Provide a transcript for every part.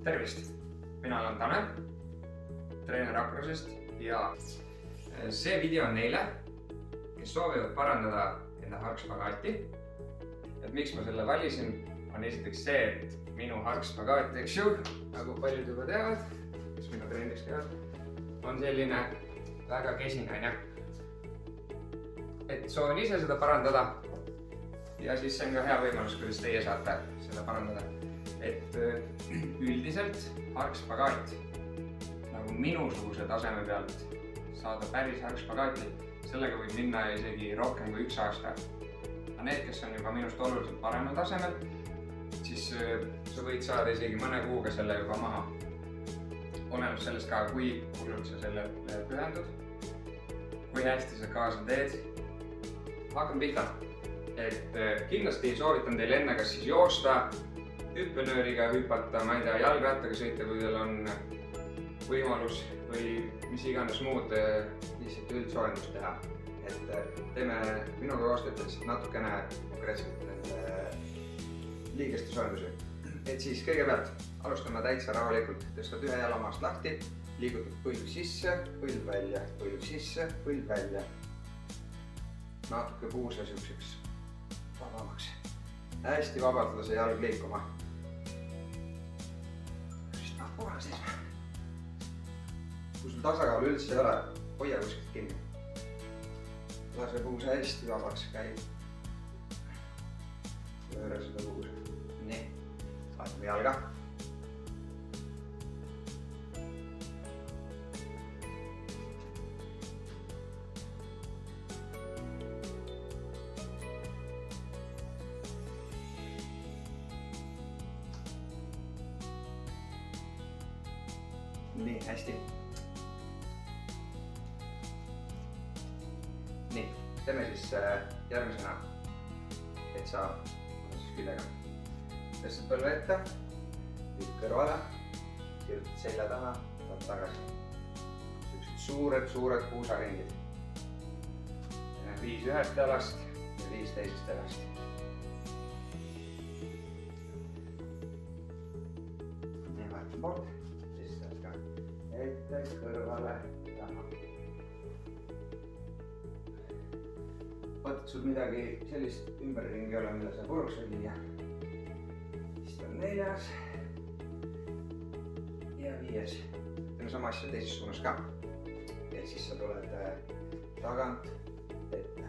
Tervist! Mina olen Tanel, treener Akrosest ja see video on neile, kes soovivad parandada enda hargspagaati. Et miks ma selle valisin, on esiteks see, et minu hargspagaat, eks ju, nagu paljud juba teavad, kes minu trennis käivad, on selline väga kesine. Et soovin ise seda parandada ja siis see on ka hea võimalus, kuidas teie saate seda parandada. Et üldiselt hargspagaat, nagu minusuguse taseme pealt saada päris hargspagaati, sellega võib minna isegi rohkem kui 1 aasta. Aga need, kes on juba minust oluliselt paremal tasemel, siis sa võid saada isegi mõne kuuga selle juba maha. Oleneb sellest ka, kui hullult sa sellele pühendud, kui hästi sa kaasa teed. Hakkame pihta. Et kindlasti soovitan teil enne kas siis joosta, hüppenööriga hüpata, ma ei tea, jalgrattaga sõita, kui teil on võimalus või mis iganes muud lihtsalt üldsoojendust teha. Et teeme minuga koostööd lihtsalt natukene konkreetselt nende liigeste soojendusi. Et siis kõigepealt alustame täitsa rahulikult. Tõstad ühe jala maast lahti, liigutad põlv sisse, põlv välja, põlv sisse, põlv välja. Natuke puuse siukseks vabamaks. Hästi vabalt lase jalg liikuma. Puha seisma. Kui sul tasakaalu üldse ei ole, hoia kuskilt kinni. Lase puuse hästi vabaks, käib. Pööra seda puuse. Nii, vaatame jalga. Nii, hästi. Nii, teeme siis järgmisena, et sa küljega. Tõstad põlve ette, lüüd kõrvale, kirjutad selja taha, saad tagasi. Sellised suured puusaringid. 5 ühest jalast ja 5 teisest jalast. Nii, vaatan poolt. Ette, kõrvale, taha. Vaatad sul midagi sellist ümberringi ei ole, mille sa puruks või viia. Siis on 4. ja 5. Teeme sama asja teises suunas ka. Et siis sa tuled tagant ette.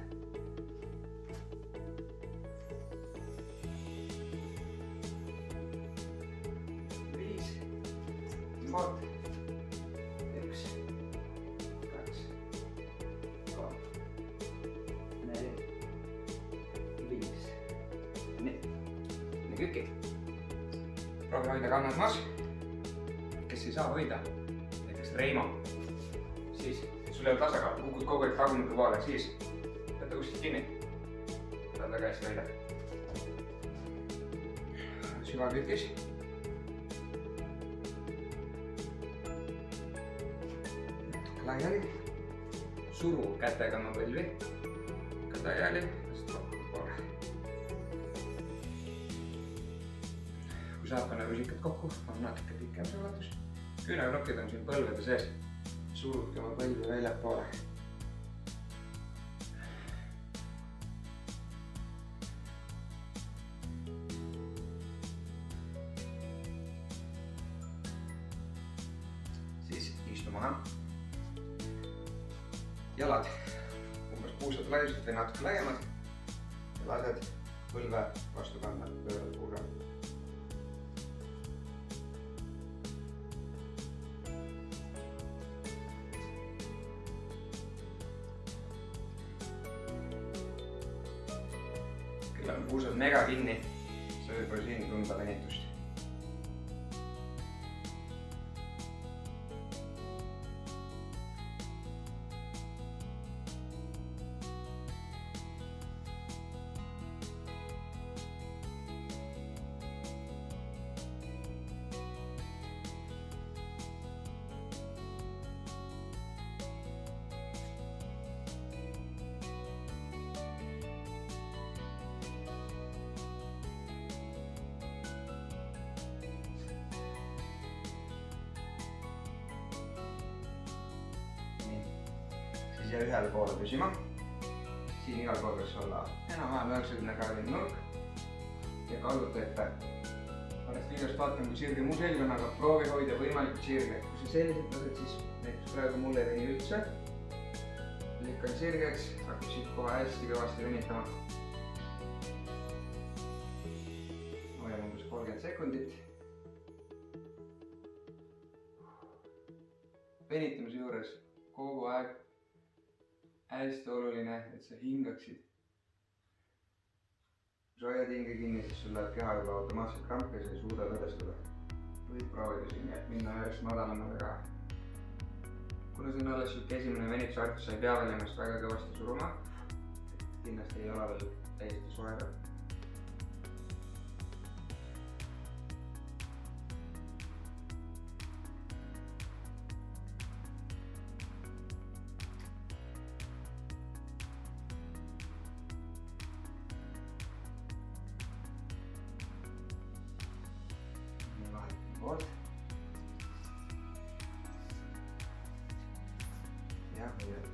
Viis. Poolt. 5. Proovi hoida kannad maas. Kes ei saa hoida, näiteks Reimo. Siis, sul ei ole tasakaal, kukud kogu aeg tagumike poole, siis võta kuskilt kinni. Saad väga hästi hoida. Süvakütkis. Natuke laiali. Suru kätega oma põlvi. Ka laiali. Kui saab panna rusikad kokku, on natuke pikem see ulatus. Küünarnukid on siin põlvede sees. Surudki oma põlvi väljad poole. Siis istu maha. Jalad umbes puusad laiused või natuke laiemad. Ja lased põlve vastu kanna, pöörad puusa. Küll on puusad mega kinni, see võib olla siin tunda venitust. siia ühele poole püsima. Siin igal pool võiks olla enam-vähem 90 kraadine nurk ja kalluta ette. Panest liigast vaatan, kui sirge mu selg on, aga proovi hoida võimalikult sirge. Kui sa selliselt lased, siis näiteks praegu mul ei veni üldse. Lükkan sirgeks, hakkab siit kohe hästi kõvasti venitama. Hoian umbes 30 sekundit. Venitamise juures kogu aeg hästi oluline, et sa hingaksid. Kui sa hoiad hinge kinni, siis sul läheb keha juba automaatselt krampi ja sa ei suuda tõdestada. Võid proovida siin, et minna järjest madalamale ka. Kuna see on alles siuke esimene venitusharjutus, sa ei pea veel ennast väga kõvasti suruma. Kindlasti ei ole veel täiesti soe veel. Nii vahetame poolt. Ja hoiad.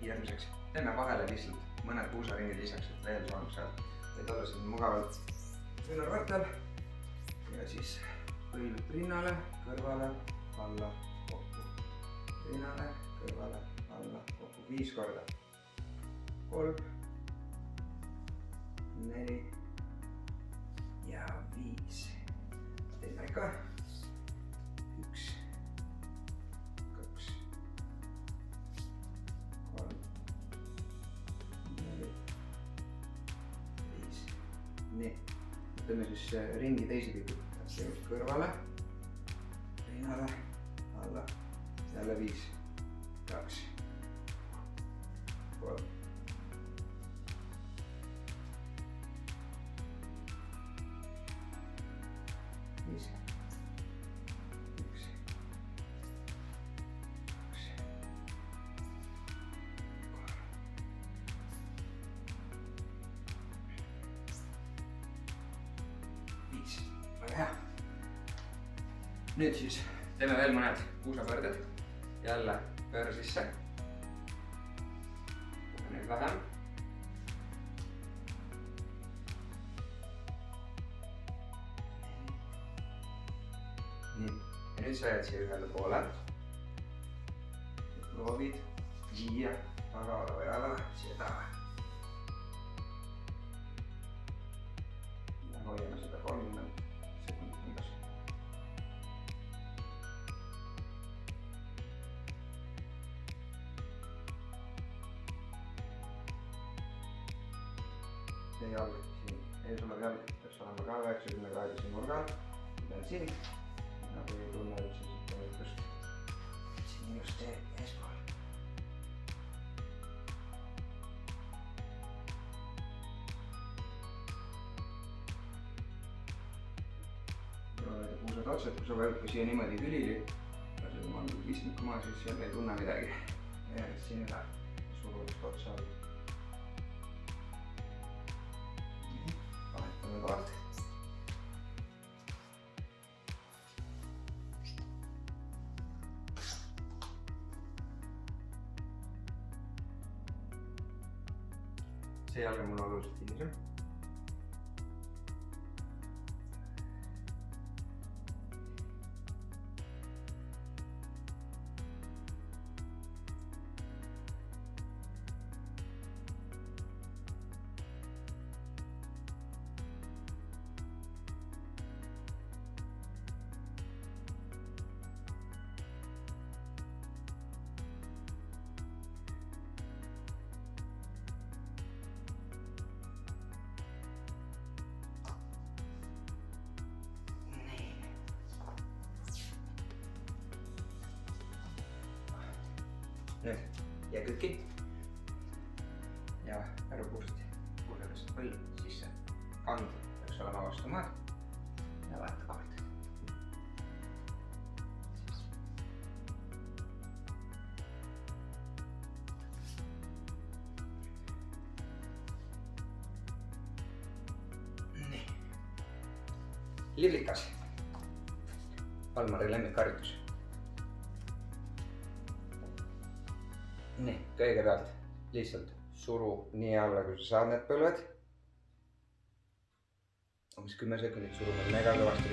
Järgmiseks teeme vahele lihtsalt mõned puusaringid lisaks, et veel saanud sealt. Võid olla siin mugavalt küünarvartal ja siis põilud rinnale, kõrvale, alla, kokku. Rinnale, kõrvale, alla, kokku. 5 korda. 3, 4 ja 5. Teeme ikka. 1, 2, 3, 4, 5. Nii, teeme siis ringi teisi pikud. Kõrvale, rinnale, alla, jälle 5, 2, 3. Väga hea. Nüüd siis teeme veel mõned puusapöörded. Jälle pööra sisse. Nüüd vähem. Nii. Ja nüüd sa jääd siia ühele poole. Proovid viia taga oleva jala seda. Ja hoiame seda 30 sekundit umbes. Ja jalg siin, ees olev jalg peaks olema ka 90 kraadise nurgal. Pean siin, nagu ei tunne üldse siit võitlust. Siin just see eespool. Puusad otsad, kui sa vajud ka siia niimoodi külili, lased omal istmiku maa, siis seal ei tunne midagi. Järjest siin üle surulist otsa oli. Vahetame kohalt. See jalg on mul oluliselt kinnisem. nüüd jääkütki ja ärupuust kuulevast põll sisse. Kand peaks olema vastu maad ja vaata kohalt. Nii. Liblikas. Almari lemmikharjutus. Nii, kõigepealt lihtsalt suru nii alla, kui sa saad need põlved. Umbes 10 sekundit surume mega kõvasti.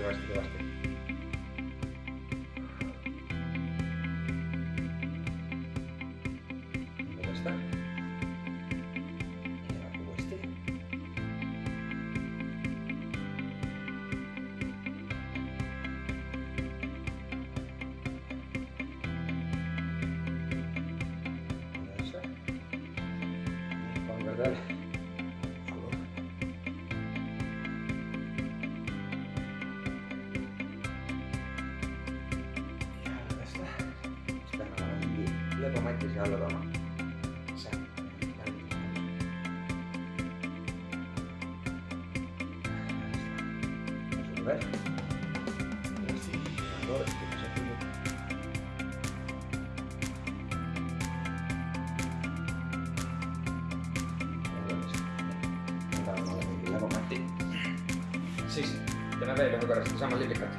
Tõsta. Ja uuesti. Veel. Ja tõsta. Siis peame mingi lebamati siia alla tooma. See. Sul veel. Loodetavasti. Siis teeme veel ühe korra seda sama liblikat.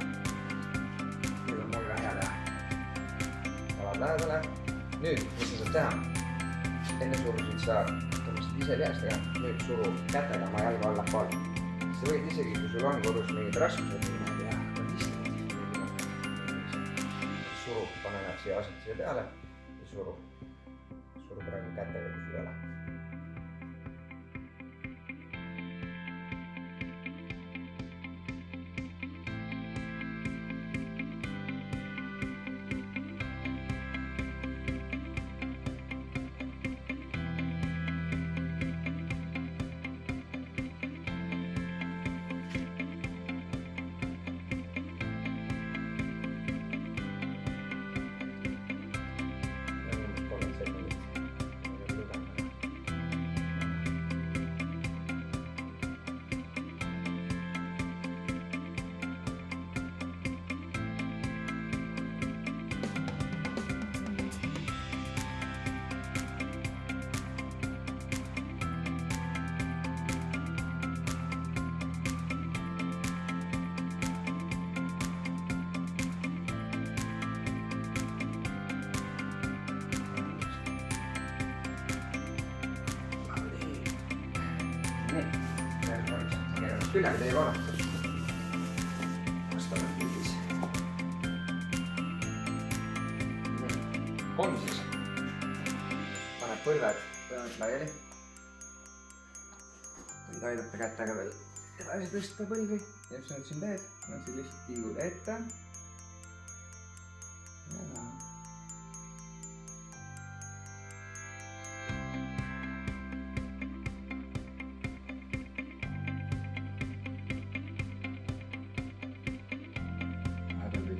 Nüüd on mul ka hea teha. Alad lähedale. Nüüd, mis sa saad teha? Enne surusid sa tõmbasid ise lihast teha. Nüüd suru kätega oma jalga allapool. Sa võid isegi, kui sul on kodus mingid raskused, suru, pane nad siia asetuse peale ja suru. Suru praegu kätega, kui sul ei ole. Küllega teie vaadatud. Vastame pildis. On siis. Paneb põlved laiali. Võid aidata kätega veel edasi tõsta põlvi. Ja mis sa nüüd siin teed? No siis lihtsalt tiigud ette. Ja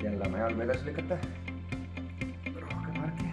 jälle oma jalgu edasi lükata. Rohkem marki.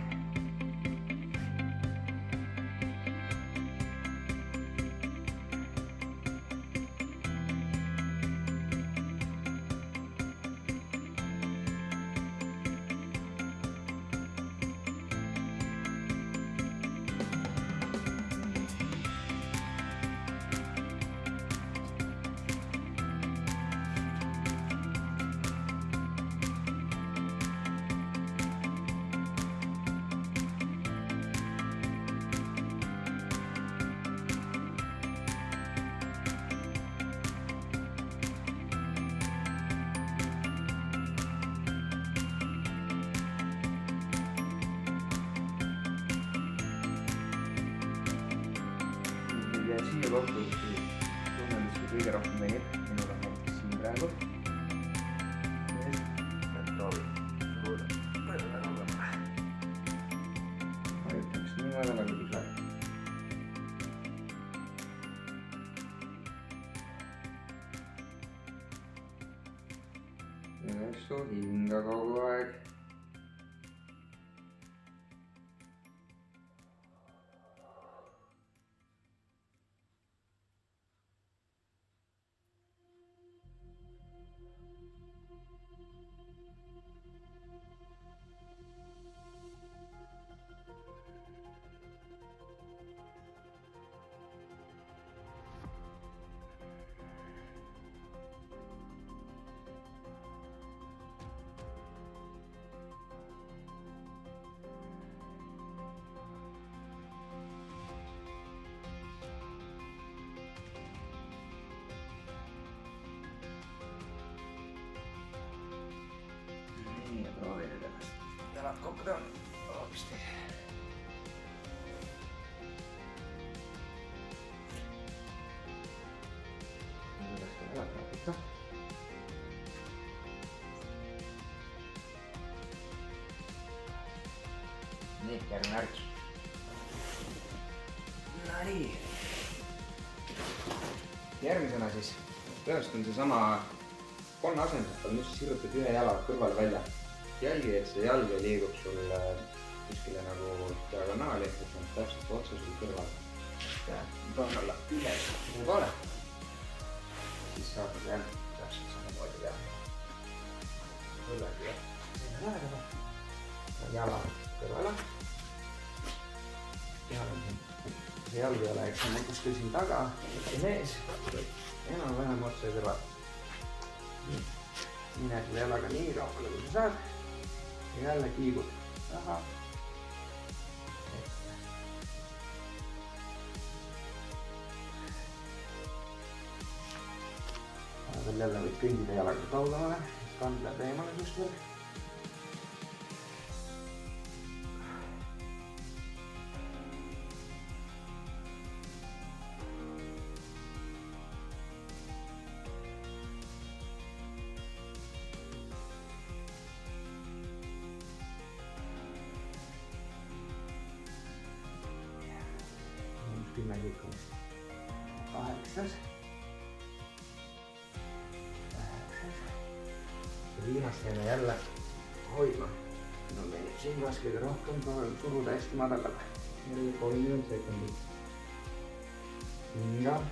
Ja siia kokku tunnen, mis kõige rohkem venib. Minul on näiteks siin praegu. Proovi suruda põlve rohkem. Vajutaks nii madala kui saab. Hinga kogu aeg. toon hoopis teise. Nii, järgmine harjutus. No nii. Järgmisena siis tõenäoliselt on seesama konna asendus, on just sirutad ühe jala kõrvale välja. Jälgi, et see jalg liigub sul kuskile nagu diagonaali, et on täpselt otsa sul kõrval. Toon olla ühes poole. Siis saab jah täpselt samamoodi teha. Võllagi sinna lähedale. Jala kõrvale. See jalg ei ole, eks on kuskil siin taga, siin ees. Enam-vähem otsa kõrval. Mine selle jalaga nii kaugele, kui sa saad. Ja jälle kiigud taha. Veel jälle võid kõndida jalaga kaugemale, kand läheb eemale just veel. Kümme liikumist. 8. Viimast jääme jälle hoidma. No meil siin kõige rohkem suruda hästi madalale. 30 sekundit. Hinga.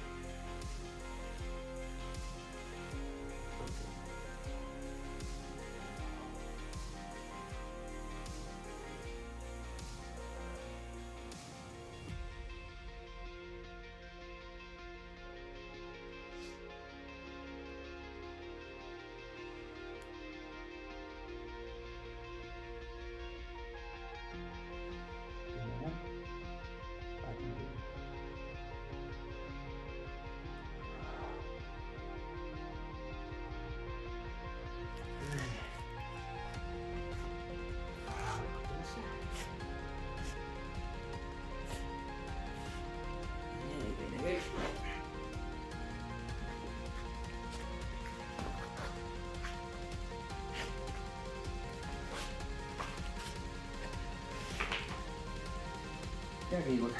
Ja liigud.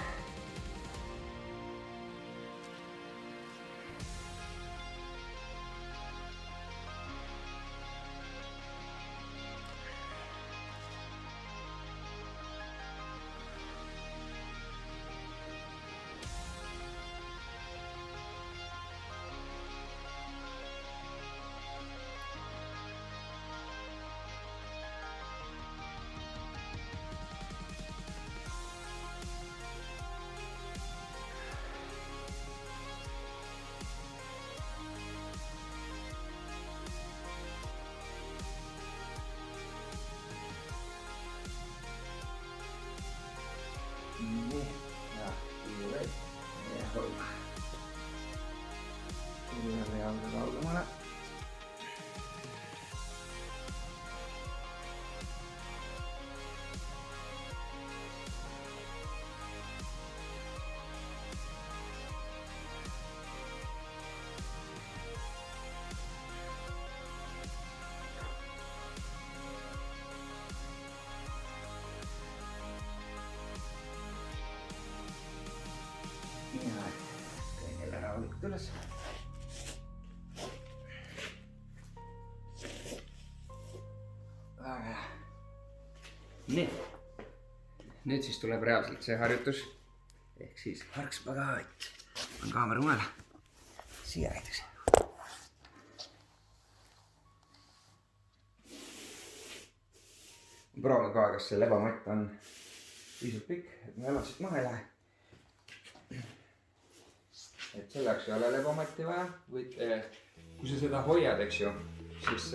Nii, ja kiired ja hoidma. Kiired jalga kaugemale. Ja kõigile rahulikult üles. Väga hea. Nii. Nüüd siis tuleb reaalselt see harjutus. Ehk siis harkspagaat. On kaamera mujal. Siia näiteks. Proovin ka, kas see lebamatt on piisavalt pikk, et mu jalad siit maha ei lähe. Et selleks ei ole lebamatti vaja, kui sa seda hoiad, eks ju, siis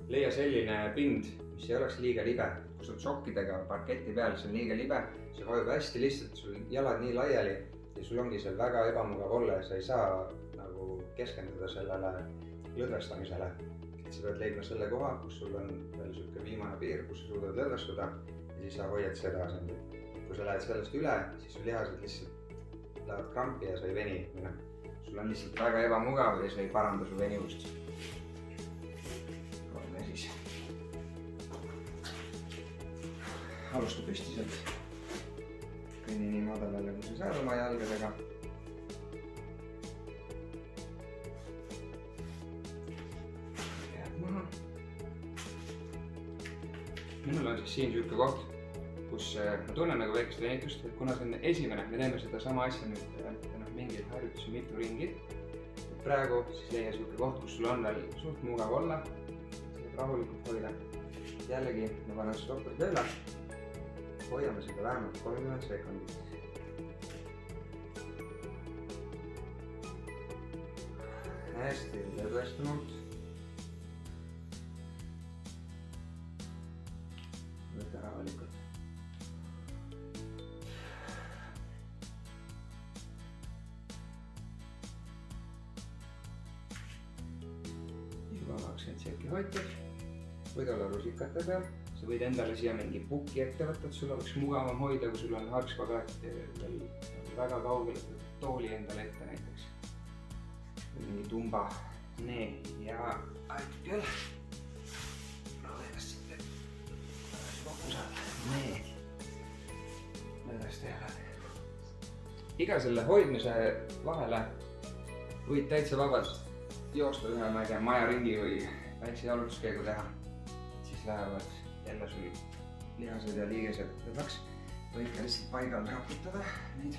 leia selline pind, mis ei oleks liiga libe. Kui sa oled šokkidega parketi peal, see on liiga libe, see vajub hästi lihtsalt, sul jalad nii laiali ja sul ongi seal väga ebamugav olla ja sa ei saa nagu keskenduda sellele lõdvestamisele. Et sa pead leidma selle koha, kus sul on veel siuke viimane piir, kus sa suudad lõdvestuda ja siis sa hoiad seda asendit. Kui sa lähed sellest üle, siis su lihased lihtsalt lähevad krampi ja sa ei veni. Sul on lihtsalt väga ebamugav ja see ei paranda su venivust. Proovime siis. Alusta püstiselt. Kõnni nii madalale, kui sa saad oma jalgadega. Jääd maha. Minul on siis siin siuke koht, kus ma tunnen nagu väikest venitust, et kuna see on esimene, me teeme seda sama asja nüüd mingeid harjutusi mitu ringi. Praegu siis leia siuke koht, kus sul on veel suht mugav olla, saad rahulikult hoida. Jällegi ma panen stopperi tööle, hoiame seda vähemalt 30 sekundit. Hästi tõestunult. Võta rahulikult. Juba 20 sekki hoitud. Võid olla rusikate peal. Sa võid endale siia mingi puki ette võtta, et sul oleks mugavam hoida, kui sul on harkspagaat veel väga kaugel, tooli endale ette näiteks. Mingi tumba. Nii, ja aeg küll. Proovi ennast siit kokku saada. Nii. Ennast teha. Iga selle hoidmise vahele võid täitsa vabalt joosta ühe mäge majaringi või väikse jalutuskäigu teha. Siis lähevad jälle sul lihased ja liigesed lõdvaks. Võid ka lihtsalt paigal raputada neid.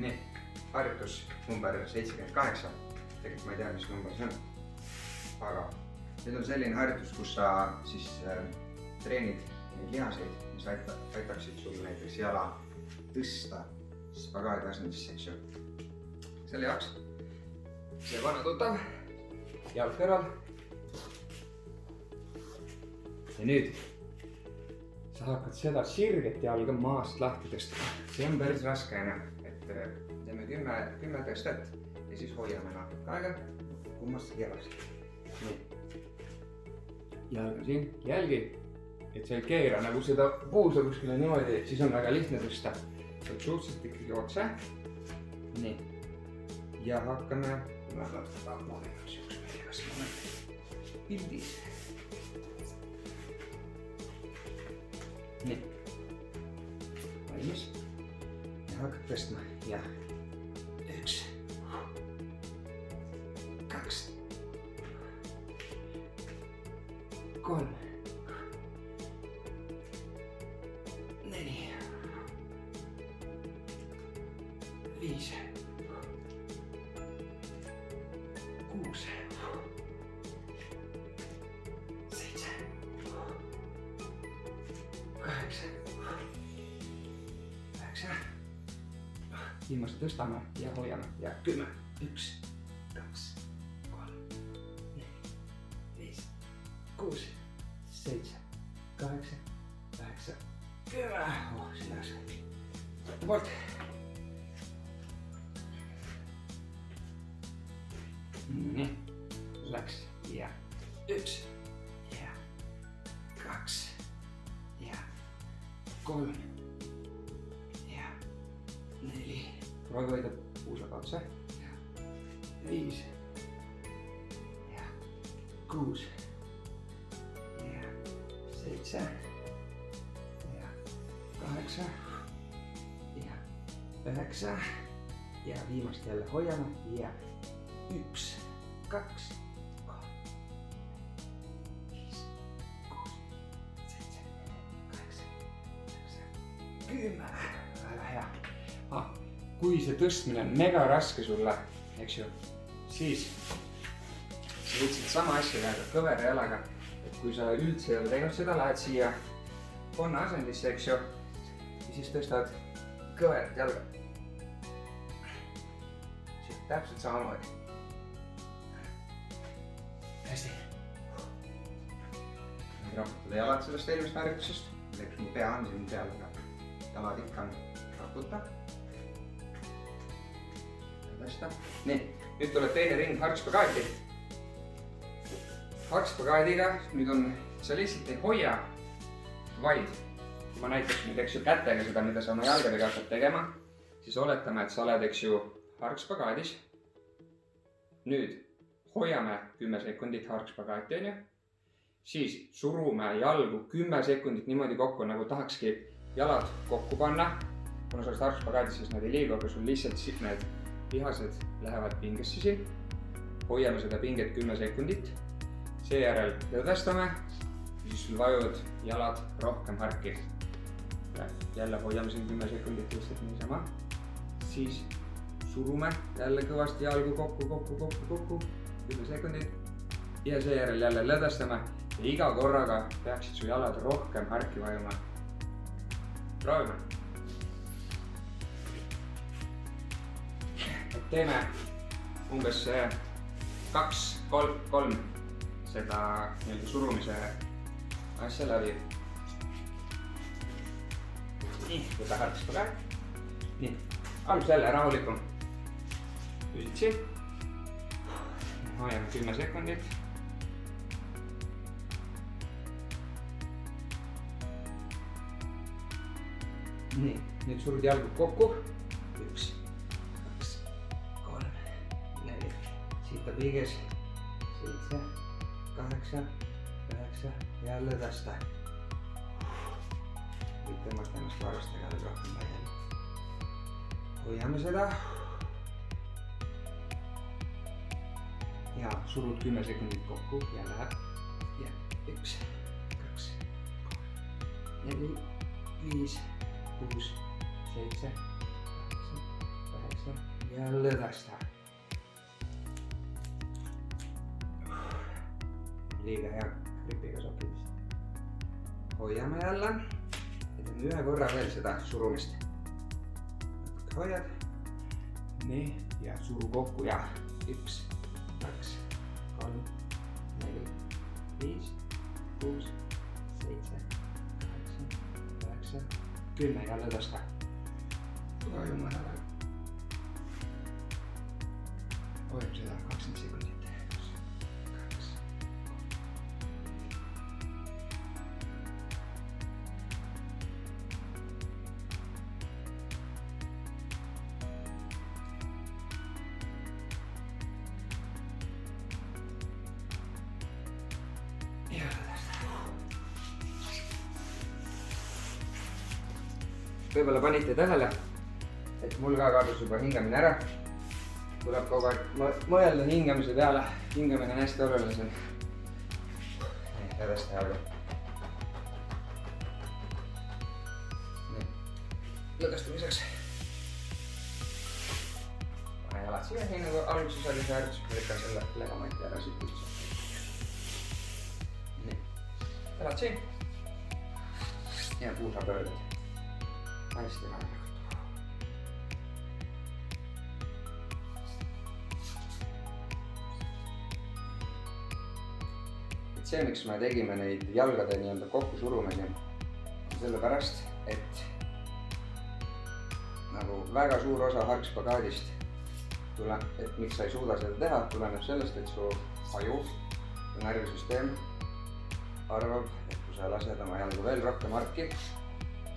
Nii, harjutus number 78. Tegelikult ma ei tea, mis number see on. Aga nüüd on selline harjutus, kus sa siis treenid neid lihaseid, mis aitaksid sul näiteks jala tõsta spagaadi asendisse, eks ju. Selle jaoks see vana tuttav, jalg kõrval. Ja nüüd sa hakkad seda sirget jalga maast lahti tõstma. See on päris raske enam. Teeme 10 tõstet ja siis hoiame natuke aega kummast jalast. Jalg on siin, jälgi, et sa ei keera nagu seda puusa kuskile niimoodi, siis on väga lihtne tõsta. Saad suhteliselt ikkagi otse. Nii. Ja hakkame, ma natuke tahtma siuks meie, kas ma olen pildis. Nii. Valmis. Hakkad tõstma ja 1, 2, 3, 4, 5, 6, 7, 8, 9. Viimast tõstame ja hoiame ja 10, 1, 2, 3, 4, 5, 6, 7, 8, 9, 10. Sinas. Poolt. Nii, läks ja 1 ja 2 ja 3 ja 4. Proovi hoida puusaga otse. 5 ja 6 ja 7 ja 8 ja 9 ja viimast jälle hoiame ja 1, 2, 3, 5, 6, 7, 8, 9, 10. Väga hea. Kui see tõstmine on mega raske sulle, eks ju, siis sa võid seda sama asja teha kõverda jalaga. Et kui sa üldse ei ole teinud seda, lähed siia konna asendisse, eks ju, ja siis tõstad kõverda jalga. Siit täpselt samamoodi. Hästi. Nüüd raputada jalad sellest eelmist harjutusest. Mu pea on siin peal, aga jalad ikka on raputa. lõdvesta. Nii, nüüd tuleb teine ring harkspagaati. Harkspagaadiga nüüd on, sa lihtsalt ei hoia, vaid kui ma näiteks nüüd, eks ju, kätega seda, mida sa oma jalgadega hakkad tegema, siis oletame, et sa oled, eks ju, harkspagaadis. Nüüd hoiame 10 sekundit harkspagaati, on ju. Siis surume jalgu 10 sekundit niimoodi kokku, nagu tahakski jalad kokku panna. Kuna sa oled harkspagaadis, siis nad ei liigu, aga sul lihtsalt need lihased lähevad pingesse siin. Hoiame seda pinget 10 sekundit. Seejärel lõdvestame, siis sul vajuvad jalad rohkem harki. Jälle hoiame siin 10 sekundit lihtsalt niisama. Siis surume jälle kõvasti jalgu kokku, 10 sekundit. Ja seejärel jälle lõdvestame ja iga korraga peaksid su jalad rohkem harki vajuma. Proovime. Teeme umbes 2-3 seda surumise asja läbi. Nii, võta harkspagaat. Nii, algus jälle rahulikum. Püsid siin. Hoiame 10 sekundit. Nii, nüüd surud jalgu kokku. 1, 2, 3, 4. Siit ta piiges. 7, 8, 9 ja lõdvesta. Võid tõmmata ennast varustega veel rohkem laiali. Hoiame seda. Ja surud 10 sekundit kokku ja läheb. Ja 1, 2, 3, 4, 5, 6, 7, 8, 9 ja lõdvesta. Liiga hea gripiga sokidest. Hoiame jälle ja teeme ühe korra veel seda surumist. Hoiad. Nii, ja suru kokku ja 1, 2, 3, 4, 5, 6, 7, 8, 9, 10 ja lõdvesta. Hoiame ära. Hoiame seda 20 sekundit. Võibolla panite tähele, et mul ka kadus juba hingamine ära. Tuleb kogu aeg mõelda hingamise peale. Hingamine on hästi oluline. Lõdvesta jalgu. Lõdvestamiseks. Pane jalad siia, nii nagu alguses oli see harjutus. Lükkan selle legamati ära siit üldse. Nii. Jalad siin. Ja puusa pöördad. Hästi rahulikult. See, miks me tegime neid jalgade nii-öelda kokku surumisi, on sellepärast, et nagu väga suur osa harkspagaadist, et miks sa ei suuda seda teha, tuleneb sellest, et su aju ja närvisüsteem arvab, et kui sa lased oma jalgu veel rohkem harki,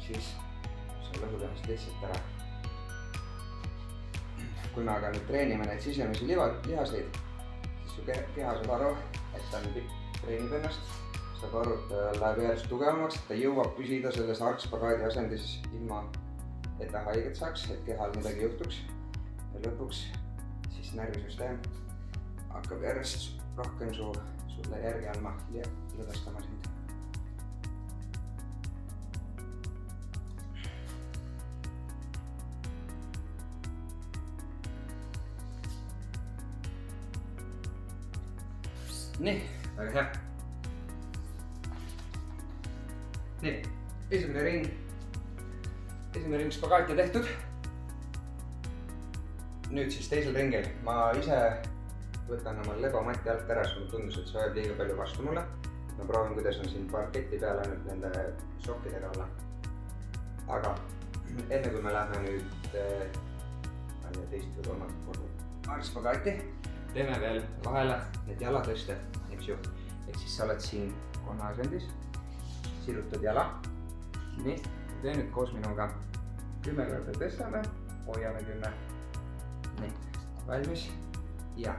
siis lõhud ennast lihtsalt ära. Kui me aga nüüd treenime neid sisemisi lihaseid, siis su keha saab aru, et ta nüüd treenib ennast, saab aru, et ta läheb järjest tugevamaks, et ta jõuab püsida selles harkspagaadi asendis ilma, et ta haiget saaks, et kehal midagi juhtuks. Ja lõpuks siis närvisüsteem hakkab järjest rohkem sulle järgi andma ja lõdvestama sind. Nii, väga hea. Nii, esimene ring spagaati tehtud. Nüüd siis teisel ringil. Ma ise võtan oma lebomatti alt ära, sest mulle tundus, et see hoiab liiga palju vastu mulle. Ma proovin, kuidas on siin parketi peal ainult nende sokkidega olla. Aga enne kui me lähme nüüd teist või kolmandat korda hargspagaati. Teeme veel vahele need jalatõsted, eks ju. Et siis sa oled siin konnaasendis, sirutad jala. Nii, tee nüüd koos minuga 10 korda tõstame, hoiame 10. Nii, valmis ja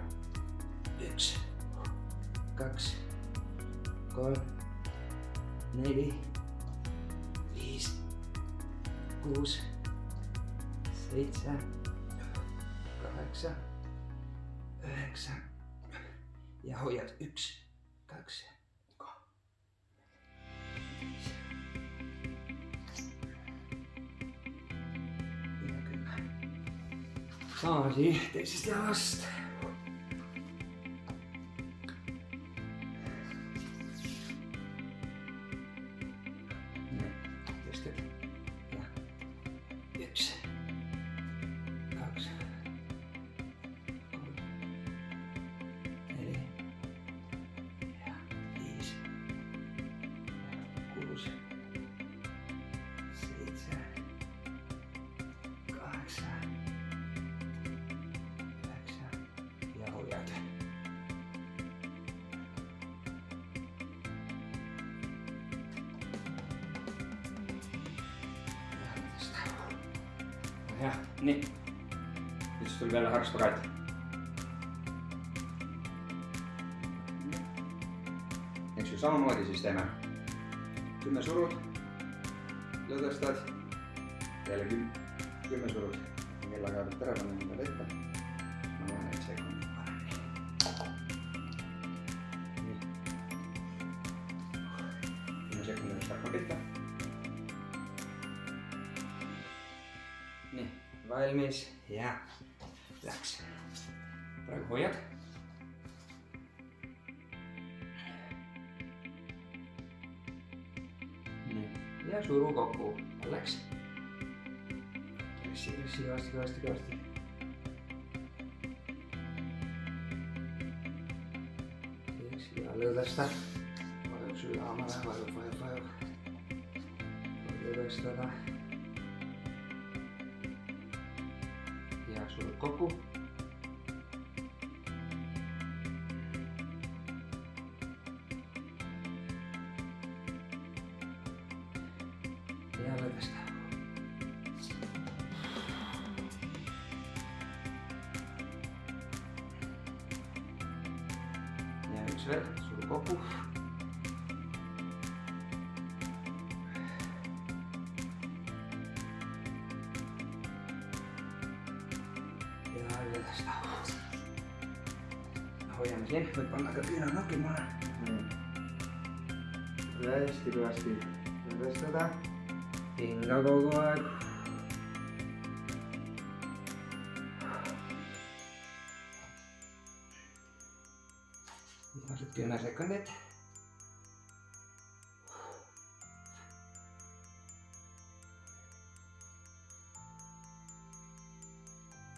1, 2, 3, 4, 5, 6, 7, 8, 9 ja hoiad 1, 2, 3. Ja 10. Samaasi teisest jalast. Tõstad ja 1, 2, 3, 4 ja 5, 6, 7, 8, 9 ja hoiad. Jah, nii. Nüüd siis tuleb jälle hargspagaat. Eks ju samamoodi siis teeme 10 surud, lõdvestad, jälle 10 surud. Kellakaardit ära panen endale ette. Ma näen neid sekundid paremini. Nii. 10 sekundit hakkab pihta. Nii, valmis ja läks. Praegu hoiad. Nii, ja suru kokku. Läks. Kõvasti. Ja lõdvesta. Vajub südamele, vajub. Lõdvestada. Ja surud kokku. Ja lõdvesta. Ja üks veel, suru kokku. Ja lõdvesta. Hoiame siin, võib panna ka küünarnukid maha. Hästi kõvasti lõdvestada. Hinga kogu aeg. Viimased 10 sekundit.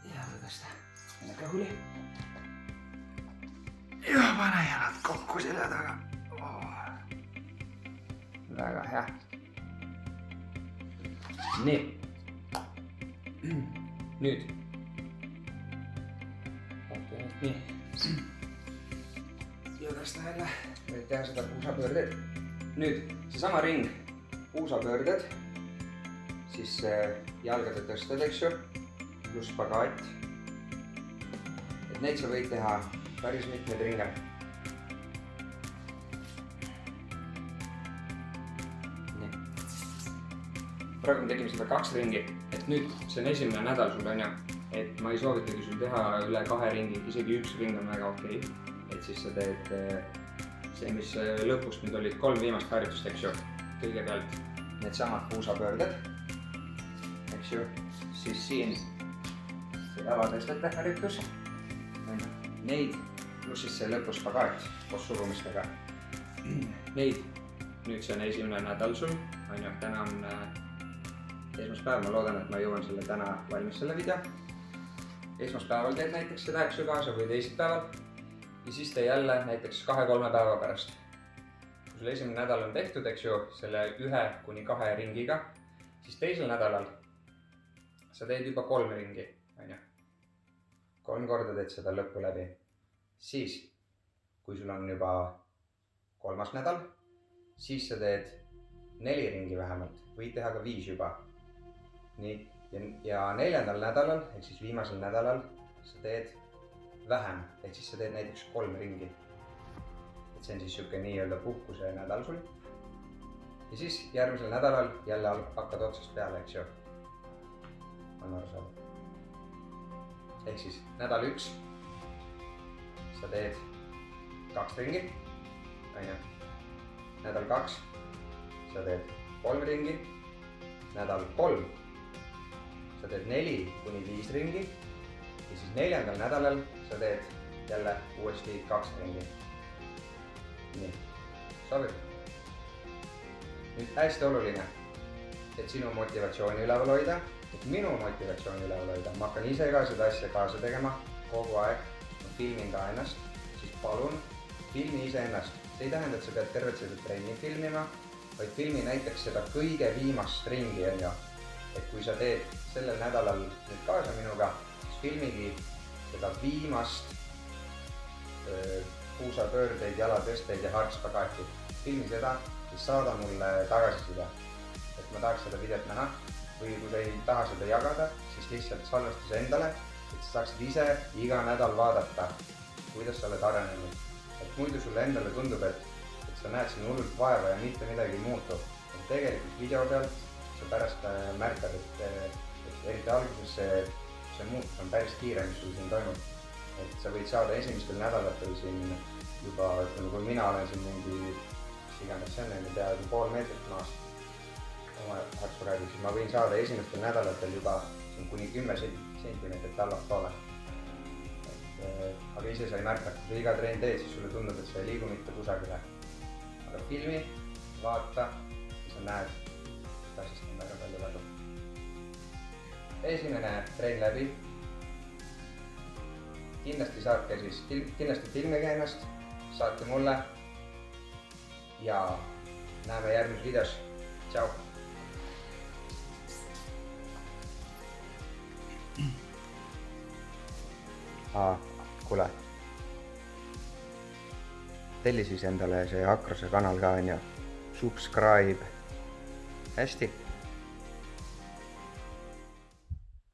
Ja lõdvesta. Jälle kõhuli. Ja pane jalad kokku selja taga. Väga hea. Nii. Nüüd. Vaata nüüd nii. Lõdvesta jälle. Võid teha seda puusapöörded. Nüüd seesama ring. Puusapöörded. Siis jalgade tõsted, eks ju. Pluss spagaat. Et neid sa võid teha päris mitmeid ringe. Praegu me tegime seda 2 ringi, et nüüd see on esimene nädal sul on ju, et ma ei soovitagi sul teha üle 2 ringi, isegi 1 ring on väga okei. Et siis sa teed see, mis lõpust nüüd olid 3 viimast harjutust, eks ju, kõigepealt need samad puusapöörded, eks ju, siis siin see jalatõstete harjutus, neid, pluss siis see lõpus spagaat koos surumistega. Neid, nüüd see on esimene nädal sul, on ju, täna on esmaspäev, ma loodan, et ma jõuan selle täna valmis selle video. Esmaspäeval teed näiteks seda, eks ju, kaasa või teisipäeval. Ja siis tee jälle näiteks 2-3 päeva pärast. Kui sul esimene nädal on tehtud, eks ju, selle 1 kuni 2 ringiga, siis teisel nädalal sa teed juba 3 ringi, on ju. 3 korda teed seda lõppu läbi. Siis, kui sul on juba 3. nädal, siis sa teed 4 ringi vähemalt, võid teha ka 5 juba. Nii, ja 4. nädalal, ehk siis viimasel nädalal, sa teed vähem, ehk siis sa teed näiteks 3 ringi. Et see on siis siuke nii-öelda puhkuse nädal sul. Ja siis järgmisel nädalal jälle hakkad otsast peale, eks ju. On aru saada. Ehk siis nädal 1 sa teed 2 ringi. Nädal 2 sa teed 3 ringi. Nädal 3 sa teed 4-5 ringi. Ja siis 4. nädalal sa teed jälle uuesti 2 ringi. Nii, sobib. Nüüd hästi oluline, et sinu motivatsiooni üleval hoida, et minu motivatsiooni üleval hoida. Ma hakkan ise ka seda asja kaasa tegema kogu aeg. Ma filmin ka ennast, siis palun filmi ise ennast. See ei tähenda, et sa pead tervet seda trenni filmima, vaid filmi näiteks seda kõige viimast ringi, on ju. Et kui sa teed sellel nädalal nüüd kaasa minuga, siis filmigi seda viimast puusapöördeid, jalatõsteid ja harkspagaati. Filmi seda, siis saada mulle tagasiside, et ma tahaks seda videot näha. Või kui sa ei taha seda jagada, siis lihtsalt salvestus endale, et sa saaksid ise iga nädal vaadata, kuidas sa oled arenenud. Et muidu sulle endale tundub, et sa näed siin hullult vaeva ja mitte midagi ei muutu. Et tegelikult video pealt sa pärast märkad, et eriti alguses see muutus on päris kiire, mis sul siin toimub. Et sa võid saada esimestel nädalatel siin juba, kui mina olen siin mingi, mis iganes see on, peaaegu pool meetrit maast oma harkspagaadiga, siis ma võin saada esimestel nädalatel juba kuni 10 sentimeetrit allapoole. Aga ise sa ei märka, kui iga trenn teed, siis sulle tundub, et sa ei liigu mitte kusagile. Aga filmi, vaata ja sa näed, et asjast on väga palju väga. Esimene trenn läbi. Kindlasti filmige ennast, saate mulle ja näeme järgmises videos. Tšau! Kuule, telli siis endale see Akrose kanal ka, on ju. Subscribe. Hästi!